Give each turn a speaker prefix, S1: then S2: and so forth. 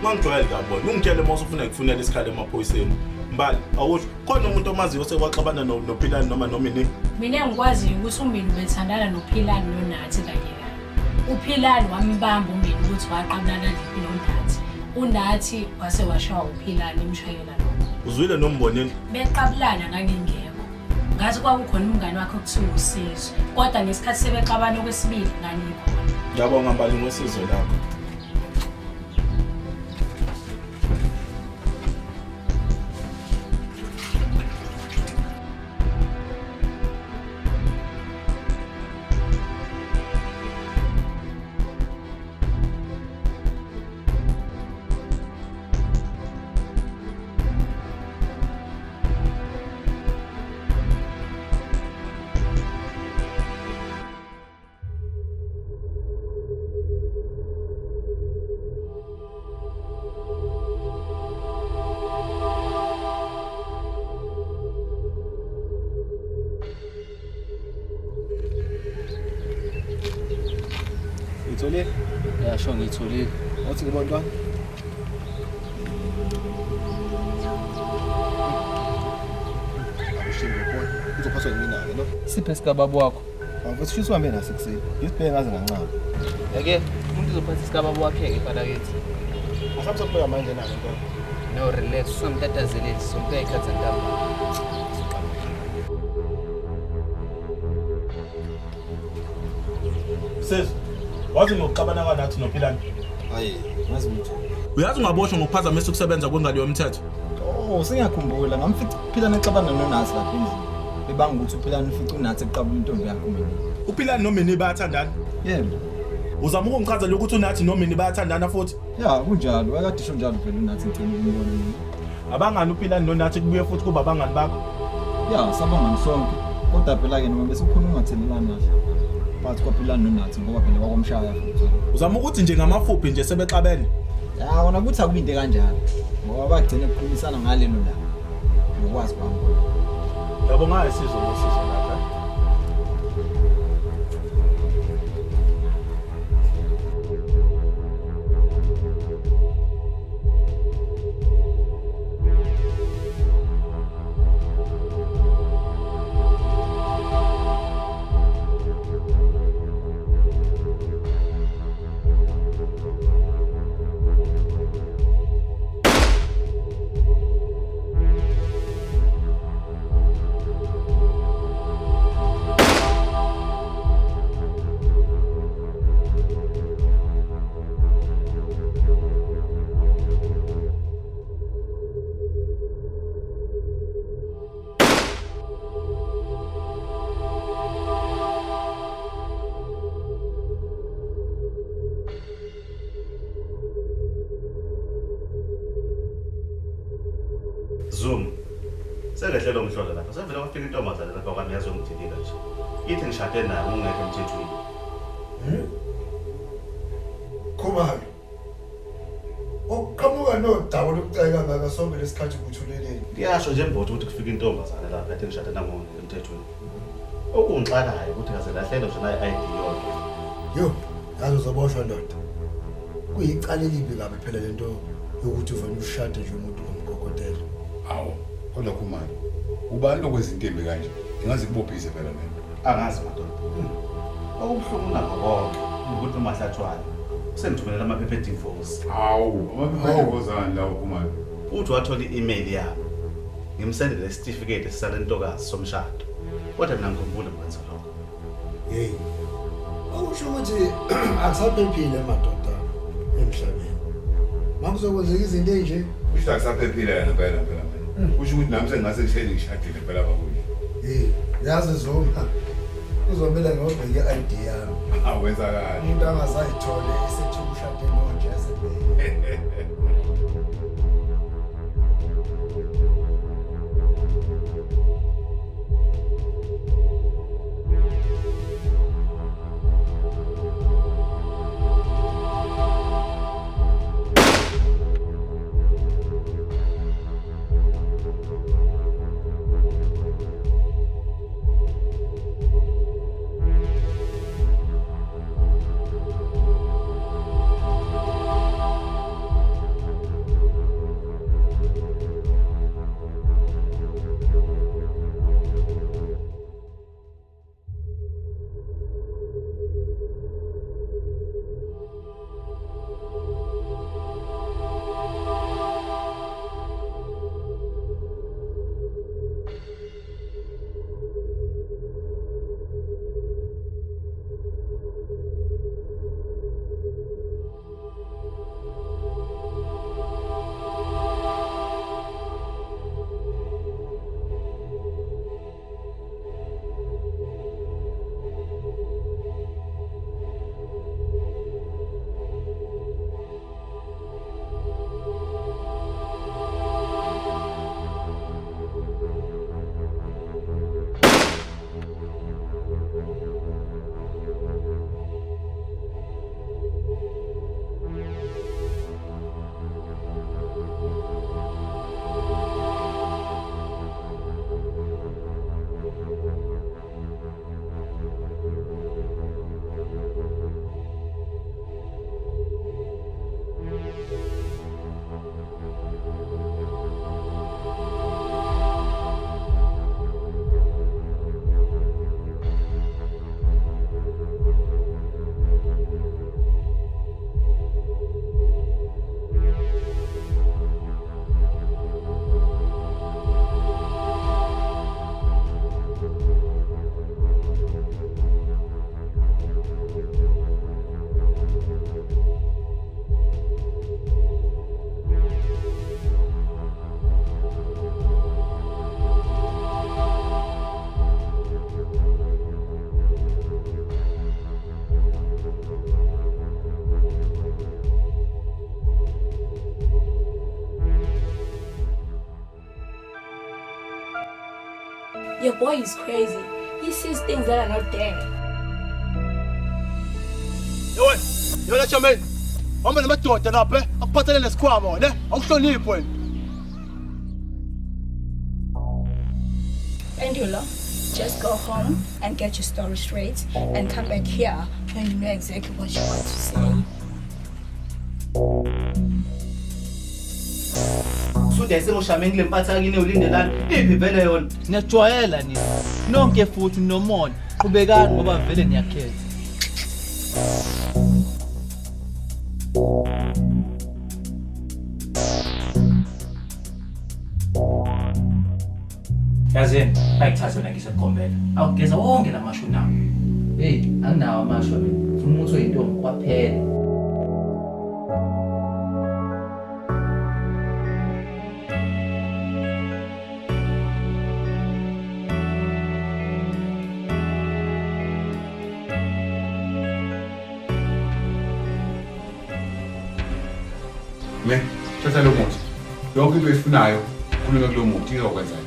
S1: Ungangijwayeli kabona. Ungitshele mase ufuna ukufunela isikhali emaphoyiseni. Mbali, awusho khona umuntu omaziyo osekwaxabana noPhilani noma nomini.
S2: Mina ngikwaziyo ukuthi uMini ubethandana noPhilani noNathi kanye kanye. uPhilani wambamba uMini ukuthi waqabulana kanjani noNathi. uNathi wase washawa uPhilani emshayela lo.
S1: Uzwile nomboneni?
S2: Beqabulana ngangingekho. Ngathi kwakukhona umngane wakhe okuthiwa uSizwe. Kodwa ngesikhathi sebexabana okwesibili ngangikhona.
S1: Ngiyabonga Mbali ngosizo lakho.
S3: Ngitholile? Ya sho ngitholile. Wathi ngibona uzophathwa yimina-ke no?
S4: Siphe esikababa wakho.
S3: Mfethu shisa uhambe naso ekuseni. Ngisibheke ngaze ngancama.
S4: Yake umuntu uzophatha isikababa wakhe-ke phalakithi.
S3: Asabe sokubeka manje nalo nto.
S4: No relax, usamtatazeleli sompeka ikhathi ntamba.
S1: Sesi, wazi ngokuxabana kwanathi noPhilani?
S3: Hayi, ngazi ukuthi.
S1: Uyazi ungaboshwa ngokuphazamisa ukusebenza kwengalo yomthetho?
S3: Oh, sengiyakhumbula. Ngamfica uPhilani exabana noNathi lapha endlini. Bebanga ukuthi uPhilani ufica uNathi eqabula intombi yakhe uMini.
S1: uPhilani nomini bayathandana?
S3: Yebo.
S1: Uzama ukungichazela ukuthi uNathi nomini bayathandana futhi?
S3: Ya, kunjalo. Akade isho njalo vele uNathi ngicela ukumbona mina.
S1: Abangani uPhilani noNathi kubuye futhi kuba abangani bakho?
S3: Ya, sabangani sonke. Kodwa phela-ke noma bese kukhona ungathelelani kahle. Phakathi kwaPhilani noNathi ngoba phela wakwamshaya futhi.
S1: Uzama ukuthi nje ngamafuphi nje sebexabene?
S3: Ya, wona kuthi akubi into kanjalo. Ngoba bagcine ukukhulumisana ngalelo langa. Ngokwazi kwami.
S1: Ngiyabonga isizwe ngosizo lapha. Zoom. Sekehlelo umhlola lapha. Sevela kwafika intombazana lapha kwami yazongithilika nje. Ithi ngishade naye ungekho emthethweni.
S5: Khumalo. Oqhamuka nodaba lokuceka ngaka sonke lesikhathi ukuthuleleni.
S1: Ngiyasho nje mbotho ukuthi kufika intombazana lapha ethi ngishade nayo emthethweni. Okungixakayo ukuthi kaze lahlelo nje nayi ID yonke.
S5: Yo, yazi uzoboshwa ndoda. Kuyicala elibi kabi phela lento yokuthi uvela ushade nje umuntu omgogotela.
S6: Hawo, kodwa Khumalo. Ubani lokwezinto embi kanje? Ingaze kubophise phela mina.
S1: Angazi madoda. Okubuhlungu nakho konke ukuthi uMahlathwayo sengithumelela amaphepha edivorce.
S6: Hawu, amaphepha kozani lawo Khumalo?
S1: Uthi wathola i-email yabo. Ngimsendele certificate esalentokazi somshado. Kodwa mina ngikhumbula manje lokho.
S5: Hey. Awusho ukuthi akusaphephile madoda emhlabeni. Makuzokwenzeka izinto enje.
S6: Usho akusaphephile yena phela mina. Usho ukuthi nami sengase ngishayile ngishadile phela bakuyo.
S5: Hey, yazi Zuma. Uzomela ngobheke i-ID yami.
S6: Awenzakala.
S5: Umuntu angazayithole esethi ushade nonje esebheke.
S7: Your boy is crazy. He sees things that are not there.
S8: Yo, let your man. I'm gonna make you turn up, eh? I'm putting in the squad on, eh? I'm sure you point.
S7: Pendula, just go home and get your story straight and come back here when you know exactly what you want to say.
S1: Sudese ngoshameni lempatha kini ulindelana iphi vele yona
S9: Niyajwayela nini nonke futhi nomona ubekani ngoba vele niyakhetha
S10: Yazini ayithathe wena ngisekombela awugeza wonke lamashu nawo
S4: Hey, anginawo amasho mina. Ufuna umuntu oyintombi kwaphela.
S6: Me, thatha lo muthi. Yonke into efunayo khulume kulo muthi izokwenza.